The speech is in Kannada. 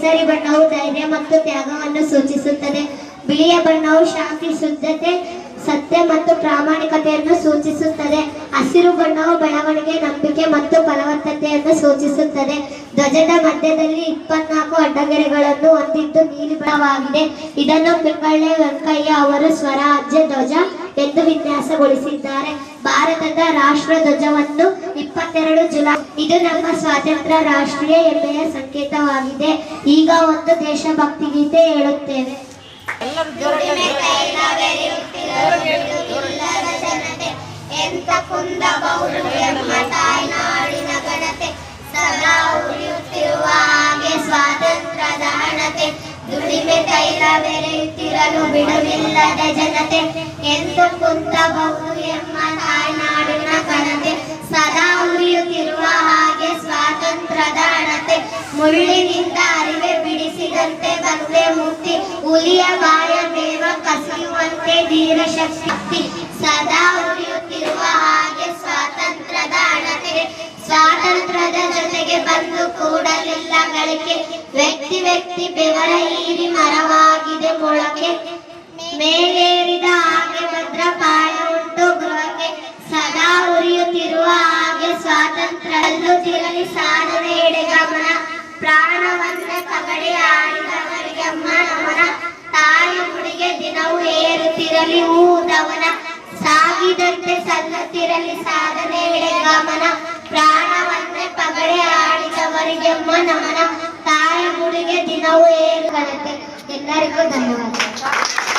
ಕೇಸರಿ ಬಣ್ಣವು ಧೈರ್ಯ ಮತ್ತು ತ್ಯಾಗವನ್ನು ಸೂಚಿಸುತ್ತದೆ. ಬಿಳಿಯ ಬಣ್ಣವು ಶಾಂತಿ, ಶುದ್ಧತೆ, ಸತ್ಯ ಮತ್ತು ಪ್ರಾಮಾಣಿಕತೆಯನ್ನು ಸೂಚಿಸುತ್ತದೆ. ಹಸಿರು ಬಣ್ಣವು ಬೆಳವಣಿಗೆ, ನಂಬಿಕೆ ಮತ್ತು ಫಲವತ್ತತೆಯನ್ನು ಸೂಚಿಸುತ್ತದೆ. ಧ್ವಜದ ಮಧ್ಯದಲ್ಲಿ 24 ಅಡ್ಡಗೆರೆಗಳನ್ನು ಹೊಂದಿದ್ದು ನೀಲಿ ಬಣ್ಣವಾಗಿದೆ. ಇದನ್ನು ಪಿಂಗಳೆ ವೆಂಕಯ್ಯ ಅವರು ಸ್ವರಾಜ್ಯ ಧ್ವಜ ಎಂದು ವಿನ್ಯಾಸಗೊಳಿಸಿದ್ದಾರೆ. ಭಾರತದ ರಾಷ್ಟ್ರ ಧ್ವಜವನ್ನು 22 ಜುಲೈ ಇದು ನಮ್ಮ ಸ್ವಾತಂತ್ರ್ಯ ರಾಷ್ಟ್ರೀಯ ಹೆಮ್ಮೆಯ ಸಂಕೇತವಾಗಿದೆ. ಈಗ ಒಂದು ದೇಶಭಕ್ತಿ ಗೀತೆ ಹೇಳುತ್ತೇವೆ. ಎಂತ ಕುಂದಬಹುದು ಎಂಬ ತಾಯ್ನಾಡಿನ ಘನತೆ, ಸದಾ ಉಳಿಯುತ್ತಿರುವ ಹಾಗೆ ಸ್ವಾತಂತ್ರ್ಯದ ಹಣತೆ, ದುಡಿಮೆ ತೈಲ ಬೆರೆಯುತ್ತಿರಲು ಬಿಡುವಿಲ್ಲದ ಜನತೆ. ಎಂತ ಕುಂದಬಹುದು ಎಂಬ ತಾಯ್ನಾಡಿನ ಘನತೆ, ಸದಾ ಉಳಿಯುತ್ತಿರುವ ಹಾಗೆ ಸ್ವಾತಂತ್ರ್ಯದ ಹಣತೆ, ಮುಳ್ಳಿನಿಂದ ಅರಿವೆ ಬಿಡಿಸಿದಂತೆ ಬಂದೆ ಮುಕ್ತಿ, ಹುಲಿಯ ಬಾಯ ಮೇವ ಕಸಿಯುವಂತೆ ಧೀರ ಶಕ್ತಿ, ಸದಾ ಉಳಿಯುತ್ತಿರುವ ಹಾಗೆ ಸ್ವಾತಂತ್ರ್ಯದ ಹಣತೆ. ಸ್ವಾತಂತ್ರ್ಯದ ಜೊತೆಗೆ ಬಂದು ಕೂಡಲಿಲ್ಲ ಗಳಿಕೆ, ವ್ಯಕ್ತಿ ವ್ಯಕ್ತಿ ಬೆವರ ಹೀರಿ ಮರವಾಗಿದೆ ಮೊಳಕೆ, ಮೇಲೇರಿದ ಹಾಗೆ ಭದ್ರಪಾಯ ಉಂಟು ಗೃಹಕ್ಕೆ, ಸದಾ ಉರಿಯುತ್ತಿರುವ ಹಾಗೆ ಸ್ವಾತಂತ್ರ್ಯಲ್ಲೂ ತಿರಲಿ ಸಾಧನೆ ಎಡೆ ಗಮನ, ಪ್ರಾಣವನ್ನೇ ಪಗಡೆ ಆಡಿದವರಿಗೆ ಅಮ್ಮ ನಮನ, ತಾಯಿ ಮುಡಿಗೆ ದಿನವೂ ಏರುತ್ತಿರಲಿ ಊದವನ, ಸಾಗಿದಂತೆ ಸಲ್ಲುತ್ತಿರಲಿ ಸಾಧನೆ ಎಡೆ ಗಮನ, ಪ್ರಾಣವನ್ನೇ ಪಗಡೆ ಆಡಿದವರಿಗೆ ಅಮ್ಮ ನಮನ, ತಾಯಿ ಮುಡಿಗೆ ದಿನವೂ ಏರು ಘನತೆ. ಎಲ್ಲರಿಗೂ ಧನ್ಯವಾದ.